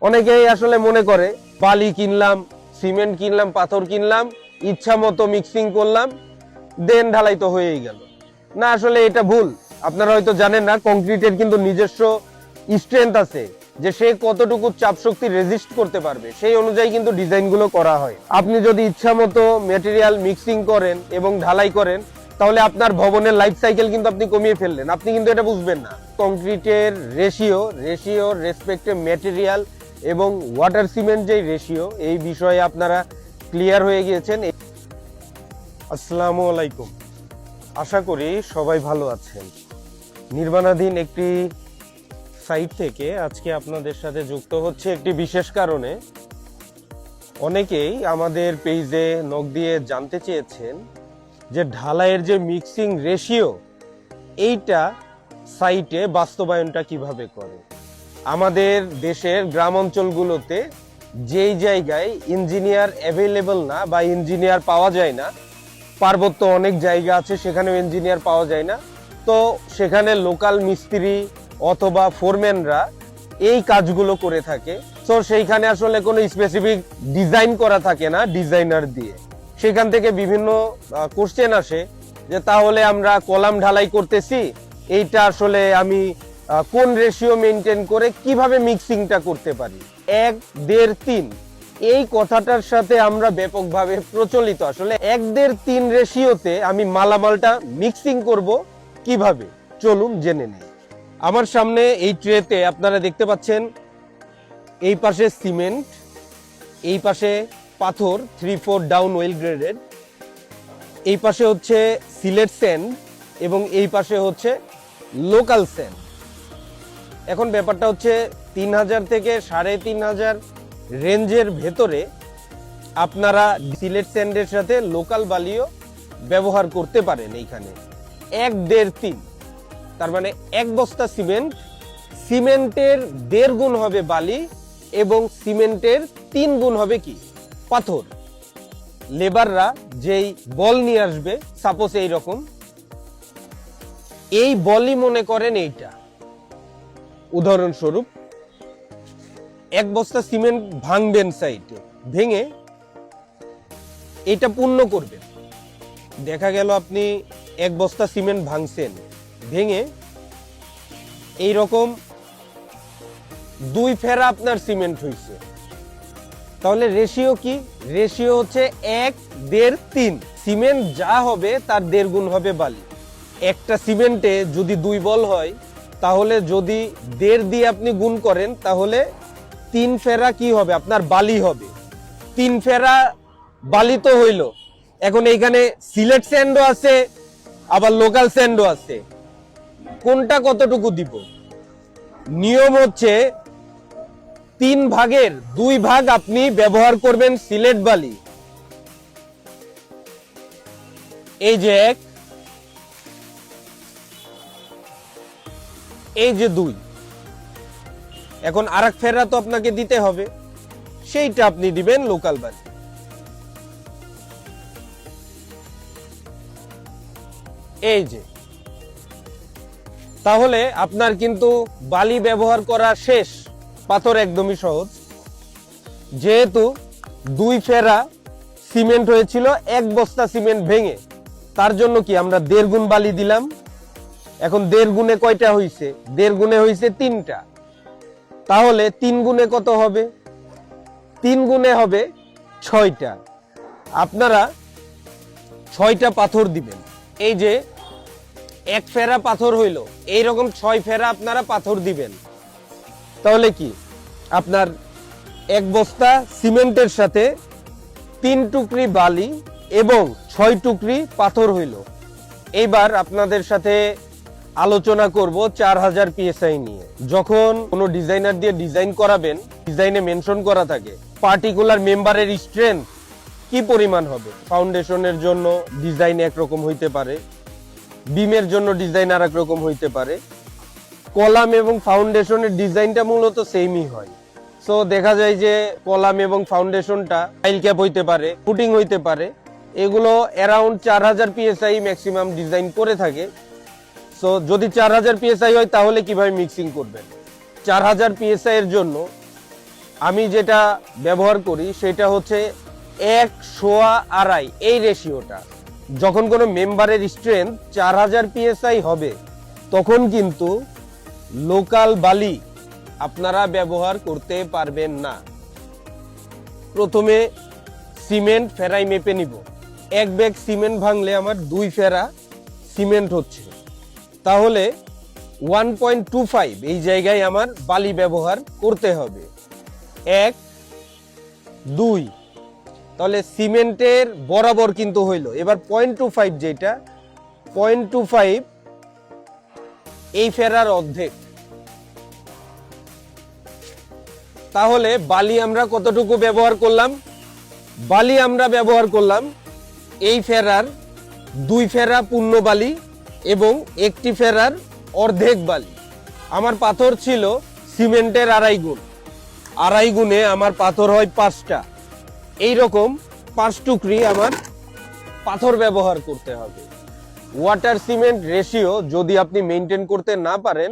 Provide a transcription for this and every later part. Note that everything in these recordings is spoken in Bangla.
অনেকেই আসলে মনে করে বালি কিনলাম, সিমেন্ট কিনলাম, পাথর কিনলাম, ইচ্ছা মতো মিক্সিং করলাম, দেন ঢালাই তো হয়েই গেল। না, আসলে এটা ভুল। আপনারা হয়তো জানেন না, কংক্রিটের কিন্তু নিজস্ব স্ট্রেংথ আছে, যে সে কতটুকু চাপ শক্তি রেজিস্ট করতে পারবে, সেই অনুযায়ী কিন্তু ডিজাইনগুলো করা হয়। আপনি যদি ইচ্ছা মতো মেটেরিয়াল মিক্সিং করেন এবং ঢালাই করেন, তাহলে আপনার ভবনের লাইফ সাইকেল কিন্তু আপনি কমিয়ে ফেললেন। আপনি কিন্তু এটা বুঝবেন না। কংক্রিটের রেশিও রেসপেক্টে মেটেরিয়াল এবং ওয়াটার সিমেন্ট যে রেশিও, এই বিষয়ে আপনারা ক্লিয়ার হয়ে গিয়েছেন। আসসালামু আলাইকুম, আশা করি সবাই ভালো আছেন। নির্মাণাধীন একটি সাইট থেকে আজকে আপনাদের সাথে যুক্ত হচ্ছে একটি বিশেষ কারণে। অনেকেই আমাদের পেজে নক দিয়ে জানতে চেয়েছেন যে ঢালাইয়ের যে মিক্সিং রেশিও, এইটা সাইটে বাস্তবায়নটা কিভাবে করে। আমাদের দেশের গ্রাম অঞ্চলগুলোতে যেই জায়গায় ইঞ্জিনিয়ার অ্যাভেলেবল না বা ইঞ্জিনিয়ার পাওয়া যায় না, পার্বত্য অনেক জায়গা আছে সেখানেও ইঞ্জিনিয়ার পাওয়া যায় না, তো সেখানে লোকাল মিস্ত্রি অথবা ফোরম্যানরা এই কাজগুলো করে থাকে। তো সেইখানে আসলে কোনো স্পেসিফিক ডিজাইন করা থাকে না ডিজাইনার দিয়ে। সেখান থেকে বিভিন্ন কোশ্চেন আসে যে তাহলে আমরা কলাম ঢালাই করতেছি, এইটা আসলে আমি কোন রেশিও মেনটেন করে কিভাবে মিক্সিংটা করতে পারি। 1, 1.5, 3 এই কথাটার সাথে আমরা ব্যাপকভাবে প্রচলিত। আসলে 1, 1.5, 3 রেশিওতে আমি মালামালটা মিক্সিং করব কিভাবে, চলুন জেনে নেই। আমার সামনে এই ট্রেতে আপনারা দেখতে পাচ্ছেন, এই পাশে সিমেন্ট, এই পাশে পাথর 3-4 ডাউন ওয়েল গ্রেডেড, এই পাশে হচ্ছে সিলেট স্যান্ড এবং এই পাশে হচ্ছে লোকাল স্যান্ড। এখন ব্যাপারটা হচ্ছে 3000 থেকে 3500 রেঞ্জের ভেতরে আপনারা সিলেট স্যান্ডের সাথে লোকাল বালিও ব্যবহার করতে পারেন। এইখানে 1, 1.5, 3, তার মানে 1 বস্তা সিমেন্টের 1.5 গুণ হবে বালি এবং সিমেন্টের 3 গুণ হবে কি পাথর। লেবাররা যেই বল নিয়ে আসবে, সাপোজ এই রকম, এই বলই মনে করেন এইটা। উদাহরণস্বরূপ 1 বস্তা সিমেন্ট ভাঙবেন সাইটে, ভেঙে এটা পূর্ণ করবেন। দেখা গেল আপনি 1 বস্তা সিমেন্ট ভাঙছেন, ভেঙে এই রকম 2 ফেরা আপনার সিমেন্ট হয়েছে, তাহলে রেশিও কি? রেশিও হচ্ছে 1, 1.5, 3। সিমেন্ট যা হবে তার 1.5 গুণ হবে বালি। একটা সিমেন্টে যদি 2 বল হয়, তাহলে যদি 1.5 দিয়ে আপনি গুণ করেন, তাহলে 3 ফেরা কি হবে? আপনার বালি হবে। 3 ফেরা বালি তো হইল। এখন এইখানে সিলেট স্যান্ডও আছে, আবার লোকাল স্যান্ডও আছে, কোনটা কতটুকু দিব? নিয়ম হচ্ছে 3 ভাগের 2 ভাগ আপনি ব্যবহার করবেন সিলেট বালি। এই যে 1, এই যে 2। এখন আরেক ফেরা তো আপনাকে দিতে হবে, সেইটা আপনি দিবেন লোকাল বালি। এই যে, তাহলে আপনার কিন্তু বালি ব্যবহার করা শেষ। পাথর একদমই সহজ, যেহেতু 2 ফেরা সিমেন্ট হয়েছিল 1 বস্তা সিমেন্ট ভেঙে, তার জন্য কি আমরা 1.5 গুণ বালি দিলাম। এখন 1.5 গুণে কয়টা হইছে? 1.5 গুণে হইছে 3টা। তাহলে 3 গুণে কত হবে? 3 গুণে হবে 6টা। আপনারা 6টা পাথর দিবেন। এই যে 1 ফেরা পাথর হইল, এইরকম 6 ফেরা আপনারা পাথর দিবেন। তাহলে কি আপনার 1 বস্তা সিমেন্টের সাথে 3 টুকরি বালি এবং 6 টুকরি পাথর হইল। এইবার আপনাদের সাথে আলোচনা করব 4000 PSI নিয়ে। যখন কোনো ডিজাইনার দিয়ে ডিজাইন করাবেন, ডিজাইনে মেনশন করা থাকে পার্টিকুলার মেম্বারের স্ট্রেংথ কি পরিমাণ হবে। ফাউন্ডেশনের জন্য ডিজাইন একরকম হইতে পারে, বিমের জন্য ডিজাইন আর এক রকম হইতে পারে, কলাম এবং ফাউন্ডেশনের ডিজাইনটা মূলত সেমই হয়। সো দেখা যায় যে কলাম এবং ফাউন্ডেশনটা টাইল ক্যাপ হইতে পারে, ফুটিং হইতে পারে, এগুলো অ্যারাউন্ড 4000 PSI ম্যাক্সিমাম ডিজাইন করে থাকে। সো যদি 4000 PSI হয়, তাহলে কিভাবে মিক্সিং করবেন? 4000 PSI এর জন্য আমি যেটা ব্যবহার করি সেটা হচ্ছে 1/2 এই রেশিওটা। যখন কোনো মেম্বারের স্ট্রেংথ 4000 PSI হবে তখন কিন্তু লোকাল বালি আপনারা ব্যবহার করতে পারবেন না। প্রথমে সিমেন্ট ফেরাই মেপে নিব। 1 ব্যাগ সিমেন্ট ভাঙলে আমার 2 ফেরা সিমেন্ট হচ্ছে, তাহলে 1.25 এই জায়গায় আমার বালি ব্যবহার করতে হবে। 1 2, তাহলে সিমেন্টের বরাবর কিন্তু হইল। এবার 0.25 যেটা 0.25 এই ফেরার অর্ধেক। তাহলে বালি আমরা কতটুকু ব্যবহার করলাম? বালি আমরা ব্যবহার করলাম এই ফেরার 2 ফেরা পূর্ণ বালি এবং 1টি ফেরার অর্ধেক বালি। আমার পাথর ছিল সিমেন্টের 2.5 গুণ, 2.5 গুণে আমার পাথর হয় 5টা। এইরকম 5 টুকরি আমার পাথর ব্যবহার করতে হবে। ওয়াটার সিমেন্ট রেশিও যদি আপনি মেনটেন করতে না পারেন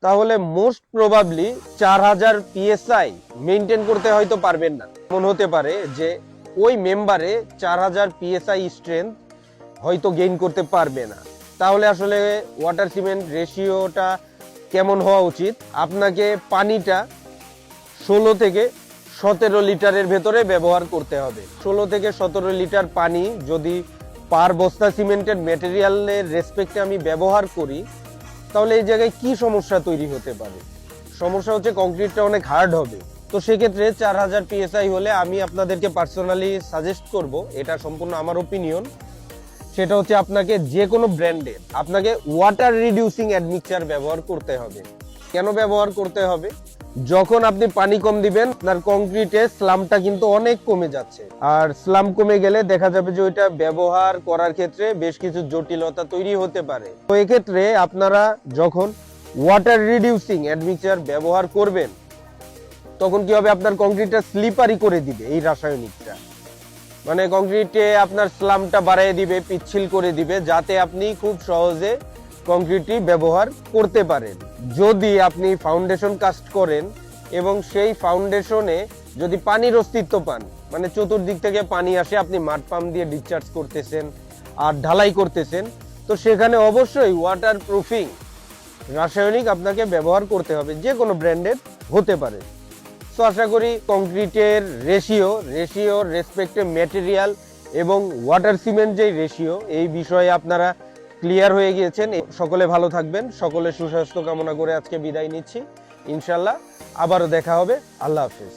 তাহলে মোস্ট প্রবাবলি 4000 PSI মেনটেন করতে হয়তো পারবেন না। মনে হতে পারে যে ওই মেম্বারে 4000 PSI স্ট্রেংথ হয়তো গেইন করতে পারবে না। তাহলে আসলে ওয়াটার সিমেন্ট রেশিওটা কেমন হওয়া উচিত? আপনাকে পানিটা 16 থেকে 17 লিটারের ভেতরে ব্যবহার করতে হবে। 16 থেকে 17 লিটার পানি যদি পার বস্তা সিমেন্টেড ম্যাটেরিয়ালের রেসপেক্টে আমি ব্যবহার করি তাহলে এই জায়গায় কি সমস্যা তৈরি হতে পারে? সমস্যা হচ্ছে কংক্রিটটা অনেক হার্ড হবে। তো সেক্ষেত্রে 4000 PSI হলে আমি আপনাদেরকে পার্সোনালি সাজেস্ট করব, এটা সম্পূর্ণ আমার ওপিনিয়ন, সেটা হচ্ছে আপনাকে যে কোনো ব্র্যান্ডের আপনাকে ওয়াটার রিডিউসিং অ্যাডমিক্সচার ব্যবহার করতে হবে। কেন ব্যবহার করতে হবে? যখন আপনি পানি কম দিবেন আপনার কংক্রিটে স্লামটা কিন্তু অনেক কমে যাচ্ছে, আর স্লাম কমে গেলে দেখা যাবে যে ওইটা ব্যবহার করার ক্ষেত্রে বেশ কিছু জটিলতা তৈরি হতে পারে। তো এক্ষেত্রে আপনারা যখন ওয়াটার রিডিউসিং অ্যাডমিক্সচার ব্যবহার করবেন তখন কি হবে? আপনার কংক্রিটটা স্লিপারি করে দিবে এই রাসায়নিকটা, মানে কংক্রিটে আপনার স্লামটা বাড়িয়ে দিবে, পিচ্ছিল করে দিবে, যাতে আপনি খুব সহজে কংক্রিটটি ব্যবহার করতে পারেন। যদি আপনি ফাউন্ডেশন কাস্ট করেন এবং সেই ফাউন্ডেশনে যদি পানির অস্তিত্ব পান, মানে চতুর্দিক থেকে পানি আসে, আপনি মাড পাম্প দিয়ে ডিসচার্জ করতেছেন আর ঢালাই করতেছেন, তো সেখানে অবশ্যই ওয়াটার প্রুফিং রাসায়নিক আপনাকে ব্যবহার করতে হবে, যে কোনো ব্র্যান্ডের হতে পারে। তো আশা করি কংক্রিটের রেশিও রেসপেক্টে ম্যাটেরিয়াল এবং ওয়াটার সিমেন্ট যে রেশিও, এই বিষয়ে আপনারা ক্লিয়ার হয়ে গিয়েছেন। সকলে ভালো থাকবেন, সকলের সুস্বাস্থ্য কামনা করে আজকে বিদায় নিচ্ছি। ইনশাল্লাহ আবারও দেখা হবে। আল্লাহ হাফেজ।